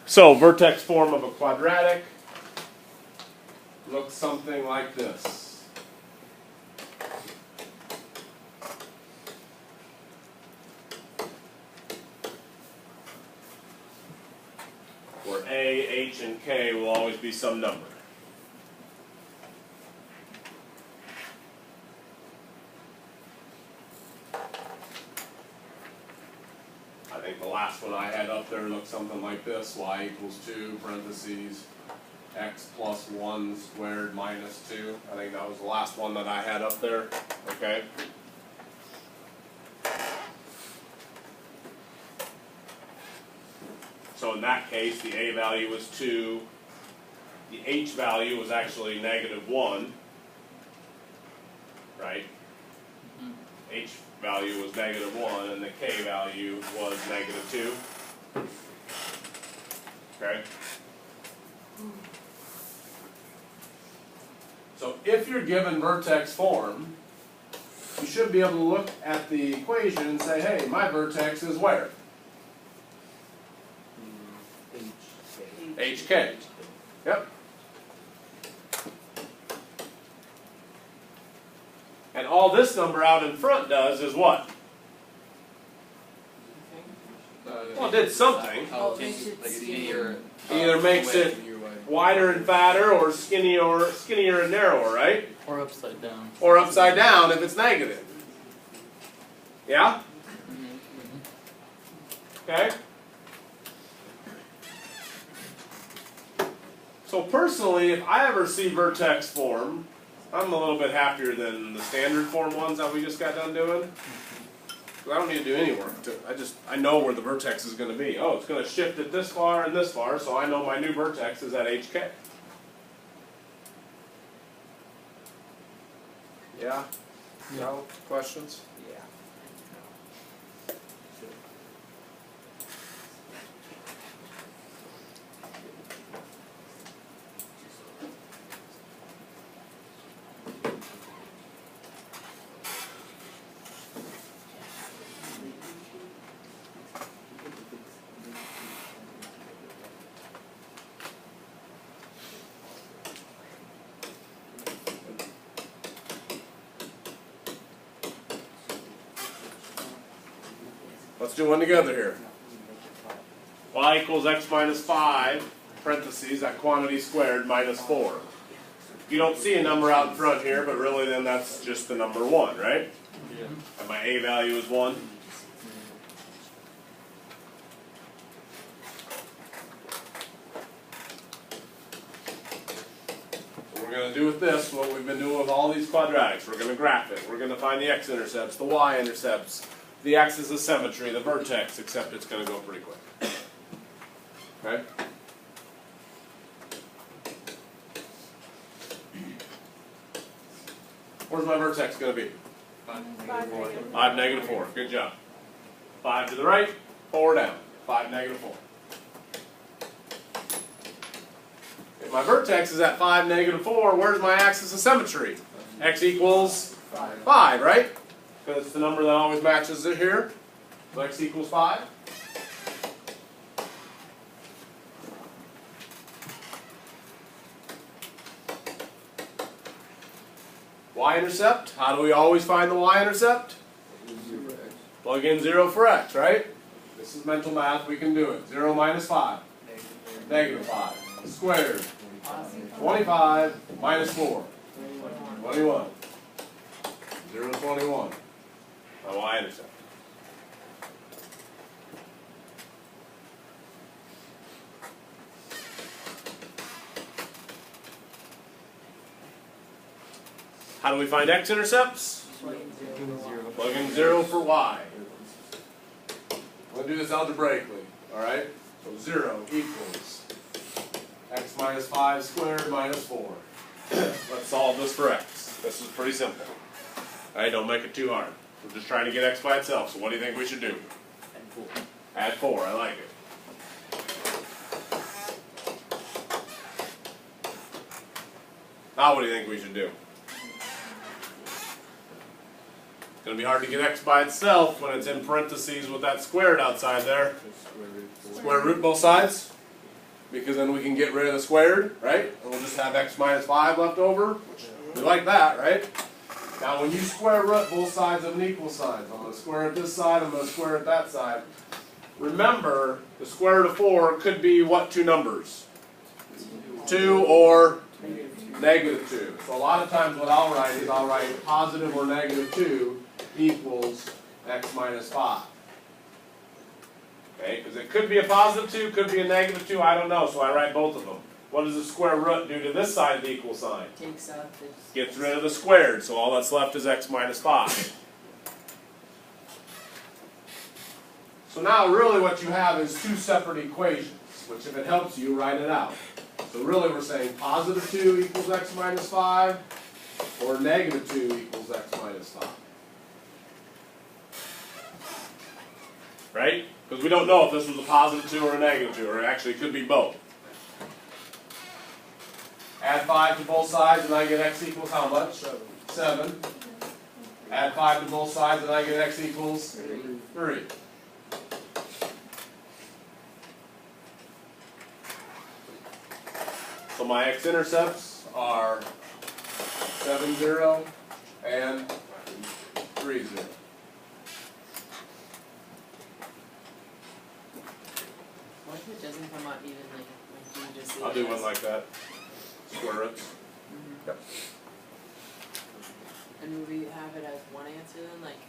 So, vertex form of a quadratic looks something like this. Where A, H, and K will always be some number. I think the last one I had up there looked something like this. Y equals 2, parentheses, x plus 1 squared minus 2. I think that was the last one that I had up there. Okay. So in that case, the A value was 2. The H value was actually -1. Right? H value was -1 and the K value was -2. Okay? So if you're given vertex form, you should be able to look at the equation and say, hey, my vertex is where? HK. Yep. And all this number out in front does is what? Well, it did something. Either makes it wider and fatter, or skinnier and narrower, right? Or upside down. Or upside down if it's negative. Yeah? Okay? So personally, if I ever see vertex form, I'm a little bit happier than the standard form ones that we just got done doing. I don't need to do any work. I know where the vertex is going to be. Oh, it's going to shift it this far and this far, so I know my new vertex is at HK. Yeah? No questions? Yeah. Let's do one together here. Y equals x minus 5, parentheses, that quantity squared, minus 4. You don't see a number out in front here, but really then that's just the number 1, right? Yeah. And my A value is 1. What we're going to do with this, what we've been doing with all these quadratics, we're going to graph it. We're going to find the x-intercepts, the y-intercepts, the axis of symmetry, the vertex, except it's going to go pretty quick. Okay? Where's my vertex going to be? 5, -4. Good job. 5 to the right, 4 down. 5, -4. If my vertex is at 5, -4, where's my axis of symmetry? X equals 5, right? Because it's the number that always matches it here. So x equals 5. Y-intercept. How do we always find the y-intercept? Plug in 0 for x, right? This is mental math. We can do it. 0 minus 5. -5. Squared. 25 minus 4. 21. 0, 21. My y-intercept. How do we find x-intercepts? Plug in 0 for y. We'll do this algebraically. Alright? So 0 equals x minus 5 squared minus 4. Let's solve this for x. This is pretty simple. Alright, don't make it too hard. We're just trying to get x by itself, so what do you think we should do? Add 4, I like it. Now what do you think we should do? It's going to be hard to get x by itself when it's in parentheses with that squared outside there. Square root both sides? because then we can get rid of the squared, right? And we'll just have x minus 5 left over. We like that, right? Now when you square root both sides of an equal sign, I'm going to square it this side, I'm going to square it that side. Remember, the square root of 4 could be what two numbers? 2 or negative 2. So a lot of times what I'll write is I'll write positive or negative 2 equals x minus 5. Okay, because it could be a positive 2, could be a negative 2, I don't know, so I write both of them. What does the square root do to this side of the equal sign? Takes out this. Gets rid of the squared, so all that's left is x minus 5. So now really what you have is two separate equations, which if it helps you, write it out. So really we're saying positive 2 equals x minus 5, or negative 2 equals x minus 5. Right? Because we don't know if this was a positive 2 or a negative 2, or it actually could be both. Add 5 to both sides and I get x equals how much? 7. Add 5 to both sides and I get x equals 3. So my x-intercepts are 7, 0 and 3, 0. What if it doesn't come out evenly? Like you just I'll do one like that. Square roots. Mm-hmm. Yep. And would we have it as one answer then? Like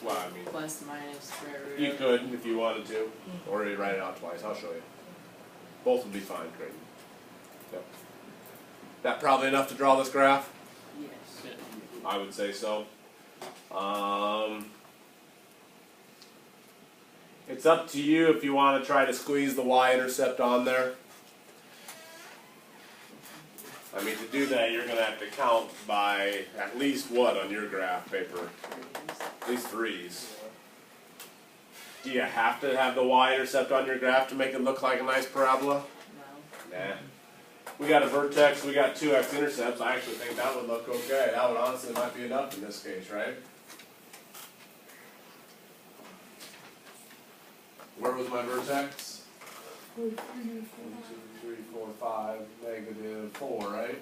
Well, I mean, plus, minus, square root? you could if you wanted to, or you write it out twice. I'll show you. Both would be fine, Creighton. Yep. That probably enough to draw this graph? Yes. I would say so. It's up to you if you want to try to squeeze the y-intercept on there. I mean, to do that, you're going to have to count by at least what on your graph paper? At least 3s. Do you have to have the y-intercept on your graph to make it look like a nice parabola? No. Nah. We got a vertex, we got 2 x-intercepts. I actually think that would look okay. That would honestly might be enough in this case, right? Where was my vertex? 1, 2, 3, 4, 5, negative 4, right?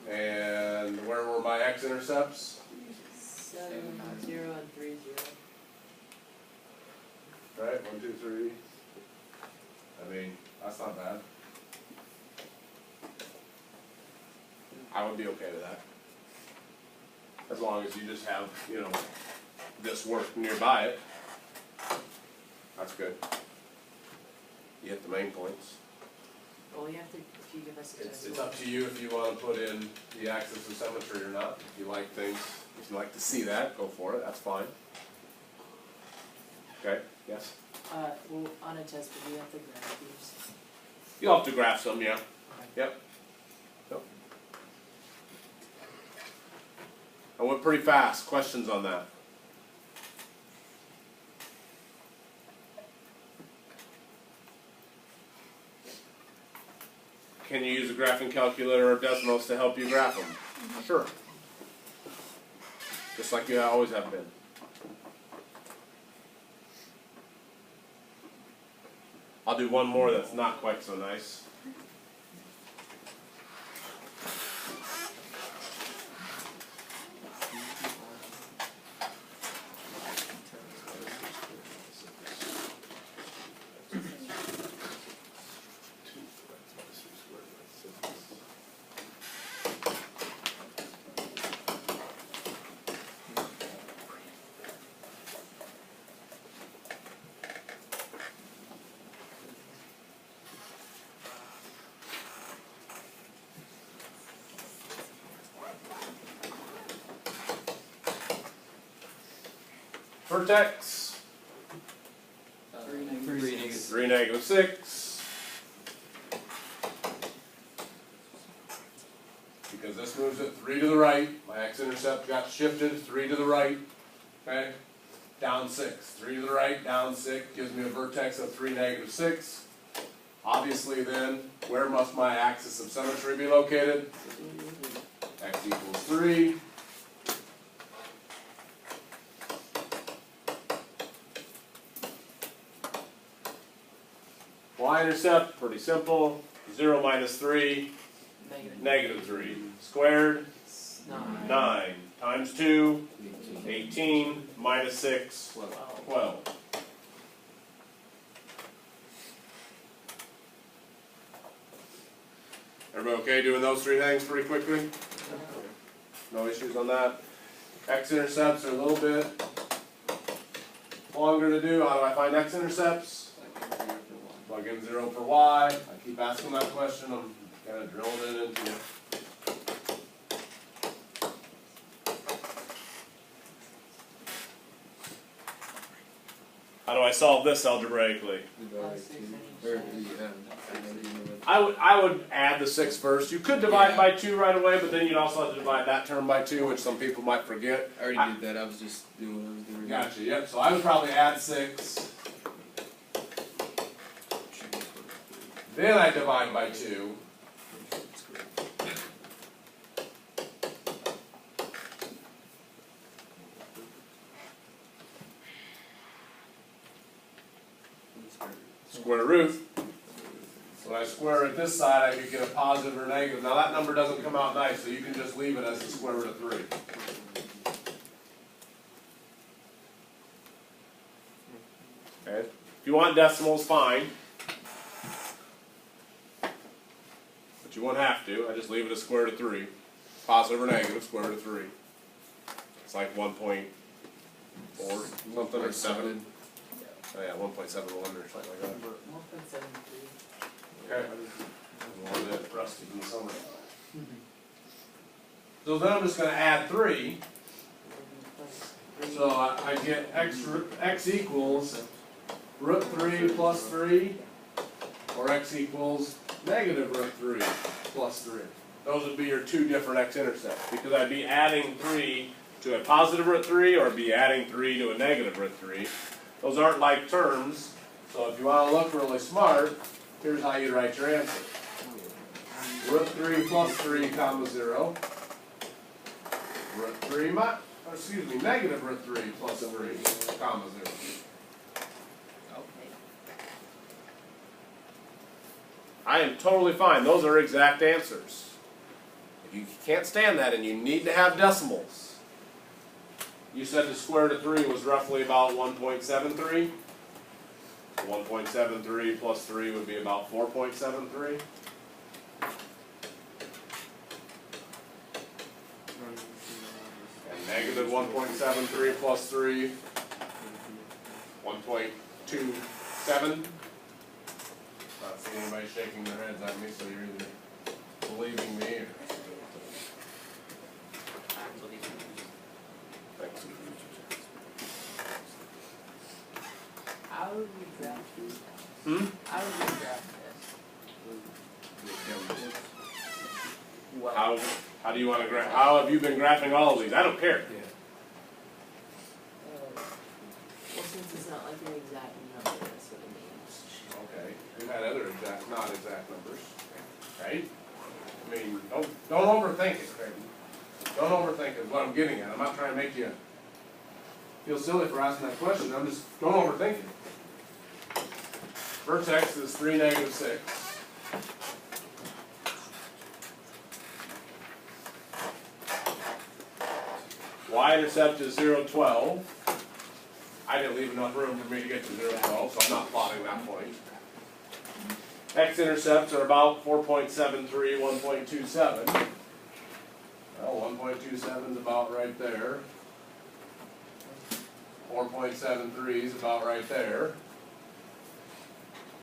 And where were my x-intercepts? 7, 0, and 3, 0. Right, 1, 2, 3. I mean, that's not bad. I would be okay with that. As long as you just have, you know, this work nearby it. That's good. You hit the main points. Well, you have to, if you give us a test. It's up to you if you want to put in the axis of symmetry or not. If you like things, if you like to see that, go for it. That's fine. Okay, yes? Well, on a test, but we have to graph these. You'll have to graph some, yeah. Yep. Yep. I went pretty fast. Questions on that? Can you use a graphing calculator or Desmos to help you graph them? Sure. Just like you always have been. I'll do one more that's not quite so nice. Vertex, 3, negative 6. Because this moves it 3 to the right, my x-intercept got shifted 3 to the right, okay? Down 6, 3 to the right, down 6, gives me a vertex of 3, negative 6. Obviously then, where must my axis of symmetry be located? X equals 3. y-intercept, pretty simple. 0 minus 3, negative 3. Squared, 9. Times 2, 18. Minus 6, 12. Everybody okay doing those three things pretty quickly? No issues on that? X-intercepts are a little bit longer to do. How do I find x-intercepts? Plug in 0 for y. I keep asking that question. I'm kind of drilling it into you. How do I solve this algebraically? I would add the 6 first. You could divide by 2 right away, but then you'd also have to divide that term by 2, which some people might forget. I already did that. I was just doing what I was doing. Gotcha, yep. So I would probably add 6. Then I divide by 2. Square root. So when I square it this side, I could get a positive or negative. Now that number doesn't come out nice, so you can just leave it as the square root of 3. Okay. If you want decimals, fine. But you won't have to. I just leave it as square root of 3. Positive or negative, square root of 3. It's like 1.4 something or 7. Oh yeah, 1.71 or something like that. 1.73. Okay. One that rusty in the summer. So then I'm just going to add 3. So I get x equals root 3 plus 3, or x equals negative root 3 plus 3. Those would be your two different x-intercepts, because I'd be adding 3 to a positive root 3, or be adding 3 to a negative root 3. Those aren't like terms, so if you want to look really smart, here's how you write your answer. Root 3 plus 3 comma 0. Root 3 negative root 3 plus 3 comma 0. I am totally fine. Those are exact answers. If you can't stand that and you need to have decimals, you said the square root of 3 was roughly about 1.73. 1.73 plus 3 would be about 4.73. And negative 1.73 plus 3, 1.27. Not seeing anybody shaking their heads at me, so you're either believing me or... Thanks. How would we graph this? How would we graph this? Well, How do you want to graph? How have you been graphing all of these? I don't care. well, since it's not like an exact number, that's what it means. Okay. We've had other not exact numbers. Right? I mean, don't overthink it, Craig. Don't overthink it, what I'm getting at. I'm not trying to make you feel silly for asking that question. I'm just, don't overthink it. Vertex is 3, negative 6. Y-intercept is 0, 12. I didn't leave enough room for me to get to 0, 12, so I'm not plotting that point. X-intercepts are about 4.73, 1.27. Well, 1.27 is about right there. 4.73 is about right there.